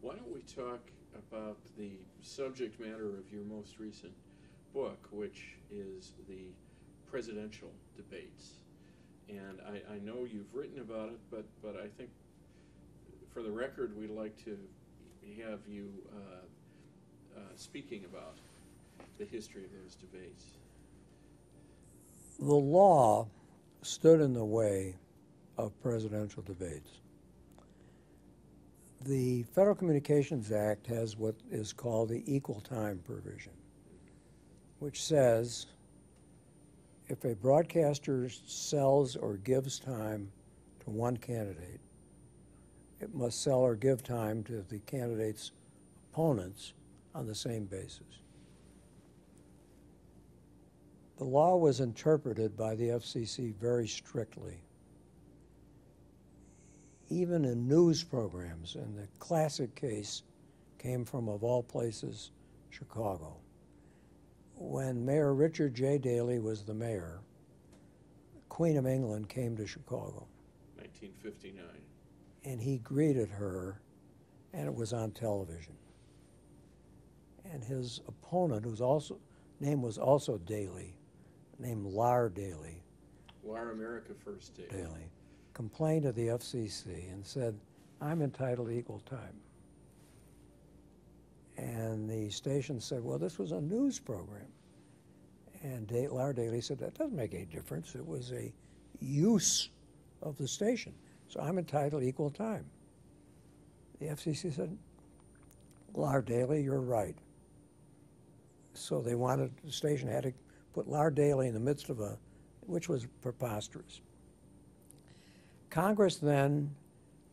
Why don't we talk about the subject matter of your most recent book, which is the presidential debates. And I know you've written about it, but I think for the record, we'd like to have you speaking about the history of those debates. The law stood in the way of presidential debates. The Federal Communications Act has what is called the equal time provision, which says if a broadcaster sells or gives time to one candidate, it must sell or give time to the candidate's opponents on the same basis. The law was interpreted by the FCC very strictly. Even in news programs, and the classic case came from, of all places, Chicago. When Mayor Richard J. Daley was the mayor, the Queen of England came to Chicago. 1959. And he greeted her, and it was on television. And his opponent, whose name was also Daley, named Lar Daley. Lar America First Daley complained to the FCC and said, I'm entitled to equal time. And the station said, well, this was a news program. And Lar Daley said, that doesn't make any difference. It was a use of the station. So I'm entitled to equal time. The FCC said, Lar Daley, you're right. So they wanted, the station had to put Lar Daley in the midst of which was preposterous. Congress then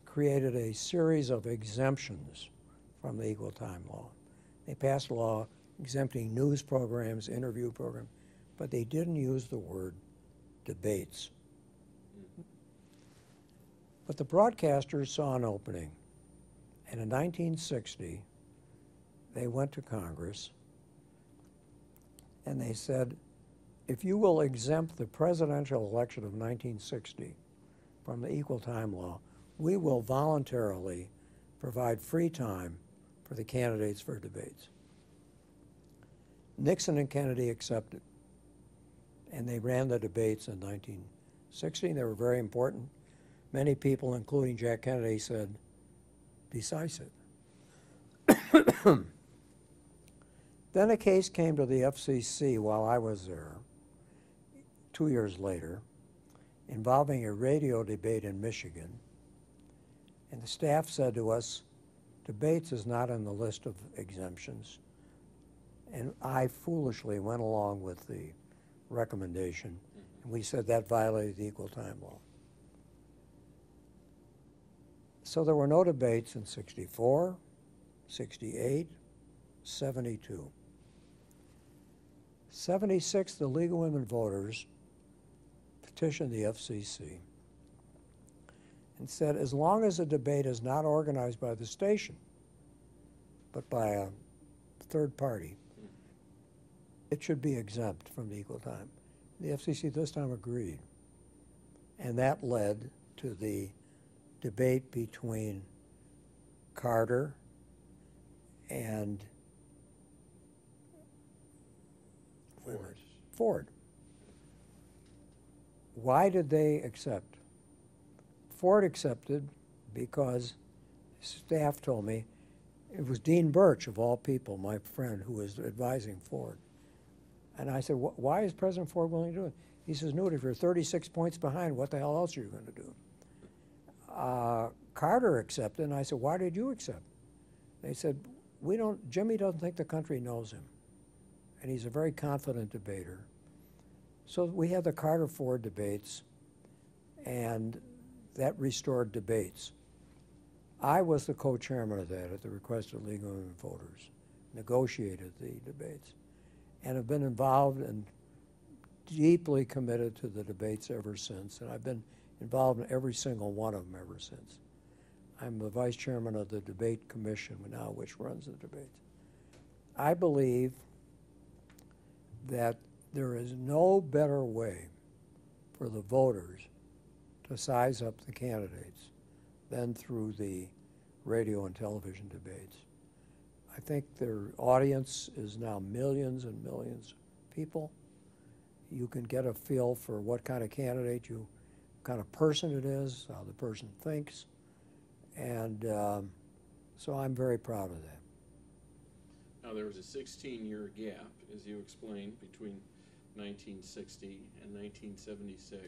created a series of exemptions from the equal time law. They passed a law exempting news programs, interview programs, but they didn't use the word debates. But the broadcasters saw an opening, and in 1960, they went to Congress and they said, if you will exempt the presidential election of 1960 from the equal time law, we will voluntarily provide free time for the candidates for debates. Nixon and Kennedy accepted, and they ran the debates in 1960. They were very important. Many people, including Jack Kennedy, said decisive. Then a case came to the FCC while I was there, 2 years later, involving a radio debate in Michigan. And the staff said to us, debates is not on the list of exemptions. And I foolishly went along with the recommendation. And we said that violated the equal time law. So there were no debates in 64, 68, 72. 76, the League of Women Voters petitioned the FCC and said, as long as a debate is not organized by the station, but by a third party, it should be exempt from the equal time. The FCC this time agreed. And that led to the debate between Carter and Ford. Why did they accept? Ford accepted because staff told me it was Dean Birch, of all people, my friend, who was advising Ford. And I said, why is President Ford willing to do it? He says, Newt, if you're 36 points behind, what the hell else are you going to do? Carter accepted, and I said, why did you accept? They said, Jimmy doesn't think the country knows him. And he's a very confident debater. So we had the Carter-Ford debates, and that restored debates. I was the co-chairman of that at the request of League of Women Voters, negotiated the debates, and have been involved and deeply committed to the debates ever since. And I've been involved in every single one of them ever since. I'm the vice chairman of the debate commission now, which runs the debates. I believe that there is no better way for the voters to size up the candidates than through the radio and television debates. I think their audience is now millions and millions of people. You can get a feel for what kind of candidate kind of person it is, how the person thinks, and so I'm very proud of that. Now, there was a 16-year gap, as you explained, between 1960 and 1976.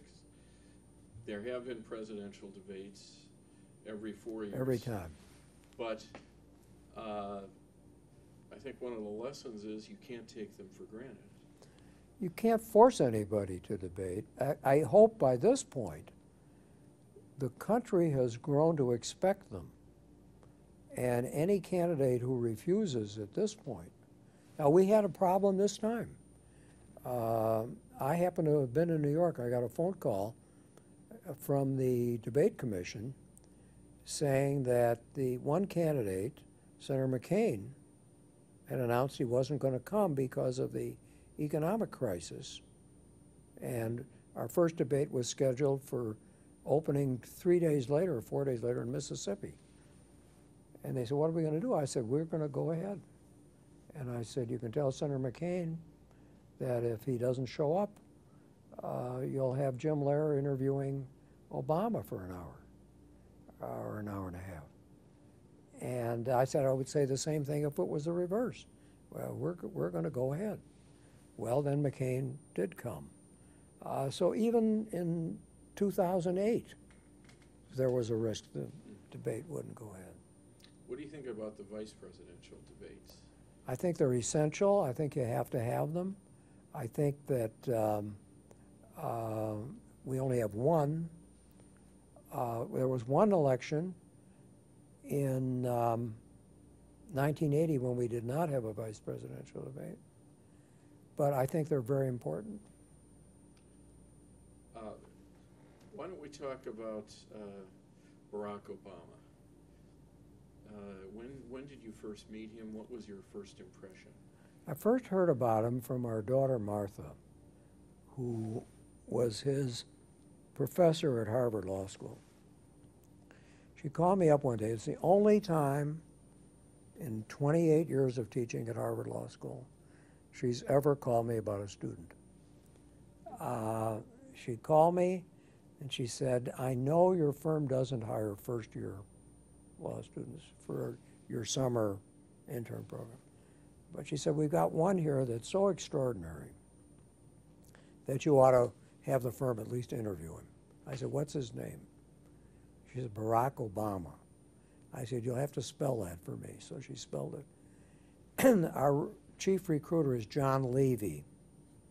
There have been presidential debates every 4 years. Every time. But I think one of the lessons is you can't take them for granted. You can't force anybody to debate. I hope by this point the country has grown to expect them. And any candidate who refuses at this point. Now, we had a problem this time. I happen to have been in New York. I got a phone call from the debate commission saying that the one candidate, Senator McCain, had announced he wasn't going to come because of the economic crisis. And our first debate was scheduled for opening 3 days later or 4 days later in Mississippi. And they said, what are we going to do? I said, we're going to go ahead. And I said, you can tell Senator McCain that if he doesn't show up, you'll have Jim Lehrer interviewing Obama for an hour or an hour and a half. And I said I would say the same thing if it was the reverse. Well, we're going to go ahead. Well, then McCain did come. So even in 2008, there was a risk the debate wouldn't go ahead. What do you think about the vice presidential debates? I think they're essential. I think you have to have them. I think that we only have one. There was one election in 1980 when we did not have a vice presidential debate. But I think they're very important. Why don't we talk about Barack Obama? When did you first meet him? What was your first impression? I first heard about him from our daughter Martha, who was his professor at Harvard Law School. She called me up one day. It's the only time in 28 years of teaching at Harvard Law School she's ever called me about a student. She called me and she said, I know your firm doesn't hire first-year law students for your summer intern program. But she said, we've got one here that's so extraordinary that you ought to have the firm at least interview him. I said, what's his name? She said, Barack Obama. I said, you'll have to spell that for me. So she spelled it. And our chief recruiter is John Levy.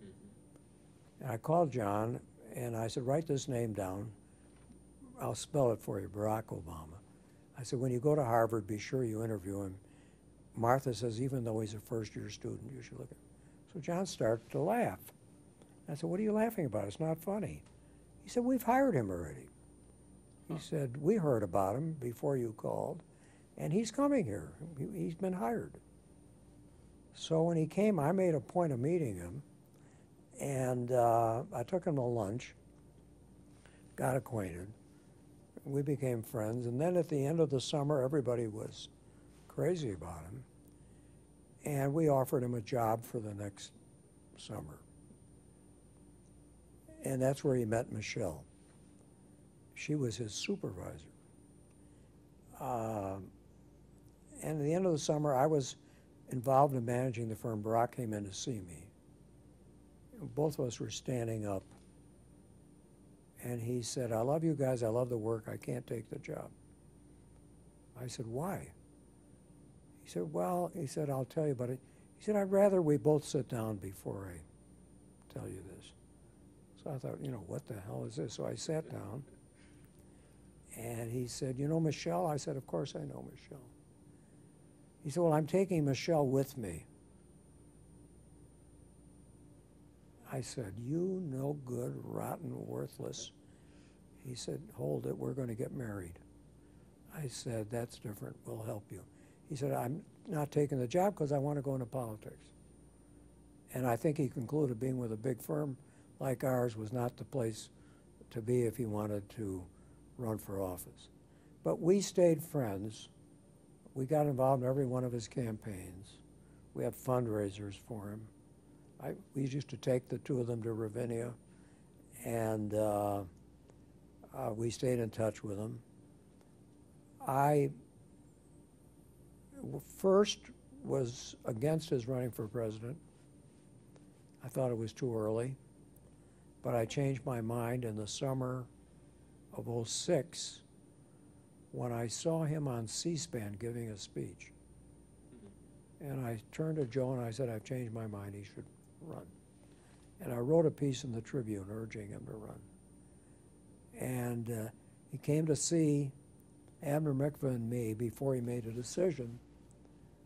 Mm-hmm. And I called John and I said, write this name down. I'll spell it for you, Barack Obama. I said, when you go to Harvard, be sure you interview him. Martha says, even though he's a first-year student, you should look at him. So John started to laugh. I said, what are you laughing about? It's not funny. He said, we've hired him already. He said, we heard about him before you called, and he's coming here. He's been hired. So when he came, I made a point of meeting him, and I took him to lunch, got acquainted. We became friends, and then at the end of the summer, everybody was crazy about him, and we offered him a job for the next summer. And that's where he met Michelle. She was his supervisor. And at the end of the summer, I was involved in managing the firm. Barack came in to see me. Both of us were standing up. And he said, I love you guys. I love the work. I can't take the job. I said, why? He said, well, he said, I'll tell you about it. He said, I'd rather we both sit down before I tell you this. So I thought, you know, what the hell is this? So I sat down. And he said, you know Michelle? I said, of course I know Michelle. He said, well, I'm taking Michelle with me. I said, you no good, rotten, worthless. He said, hold it, we're going to get married. I said, that's different, we'll help you. He said, I'm not taking the job because I want to go into politics. And I think he concluded being with a big firm like ours was not the place to be if he wanted to run for office. But we stayed friends We got involved in every one of his campaigns. We had fundraisers for him. We used to take the two of them to Ravinia, and we stayed in touch with him. I first was against his running for president. I thought it was too early, but I changed my mind in the summer of '06 when I saw him on C-SPAN giving a speech. And I turned to Joe and I said, I've changed my mind, he should run. And I wrote a piece in the Tribune urging him to run. And he came to see Abner Mikva and me before he made a decision.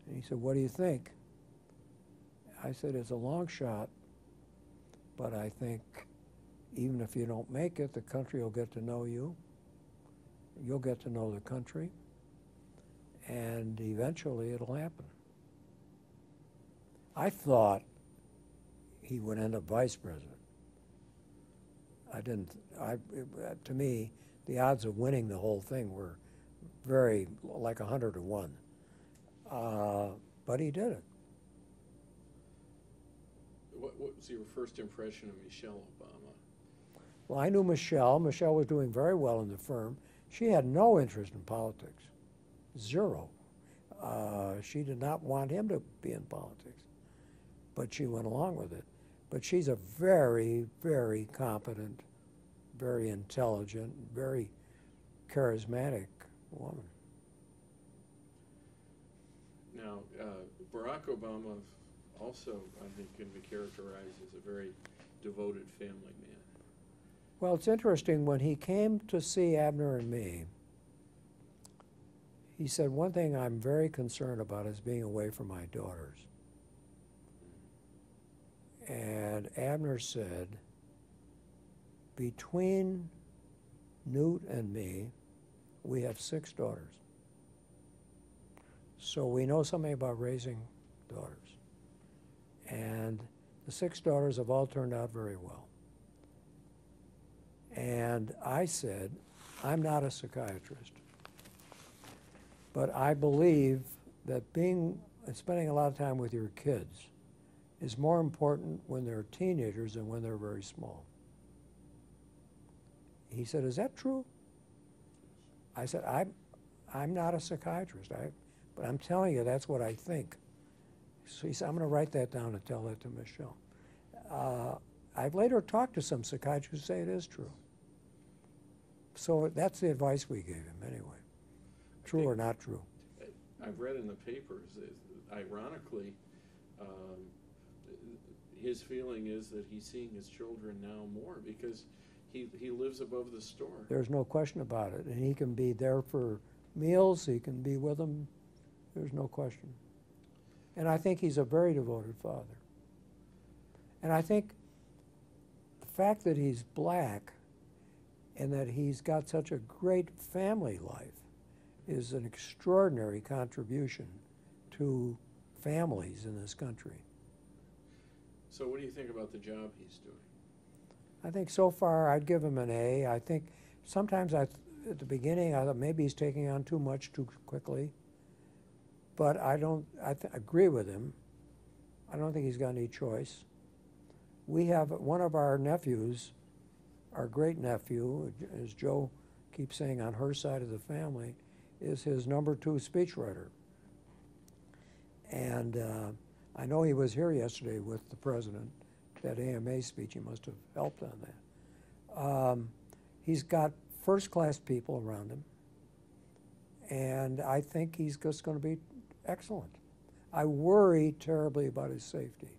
And he said, what do you think? I said, it's a long shot, but I think even if you don't make it, the country will get to know you. You'll get to know the country, and eventually it'll happen. I thought he would end up vice president. I didn't. To me, the odds of winning the whole thing were very, like 100 to 1. But he did it. What was your first impression of Michelle Obama? Well, I knew Michelle. Michelle was doing very well in the firm. She had no interest in politics, zero. She did not want him to be in politics, but she went along with it. But she's a very, very competent, very intelligent, very charismatic woman. Now, Barack Obama also, I think, can be characterized as a very devoted family man. Well, it's interesting, when he came to see Abner and me, he said, one thing I'm very concerned about is being away from my daughters. And Abner said, between Newt and me, we have 6 daughters. So we know something about raising daughters. And the 6 daughters have all turned out very well. And I said, I'm not a psychiatrist, but I believe that spending a lot of time with your kids is more important when they're teenagers than when they're very small. He said, is that true? I said, I'm not a psychiatrist, but I'm telling you that's what I think. So he said, I'm going to write that down and tell that to Michelle. I've later talked to some psychiatrists who say it is true. So that's the advice we gave him anyway, true or not true. I've read in the papers that, ironically, his feeling is that he's seeing his children now more because he lives above the store. There's no question about it. And he can be there for meals, he can be with them, there's no question. And I think he's a very devoted father. And I think the fact that he's black and that he's got such a great family life is an extraordinary contribution to families in this country. So what do you think about the job he's doing? I think so far I'd give him an A. I think sometimes at the beginning I thought maybe he's taking on too much too quickly, but I agree with him. I don't think he's got any choice. We have one of our nephews, our great nephew, as Joe keeps saying on her side of the family, is his #2 speechwriter. And I know he was here yesterday with the president, that AMA speech. He must have helped on that. He's got first-class people around him, and I think he's just going to be excellent. I worry terribly about his safety.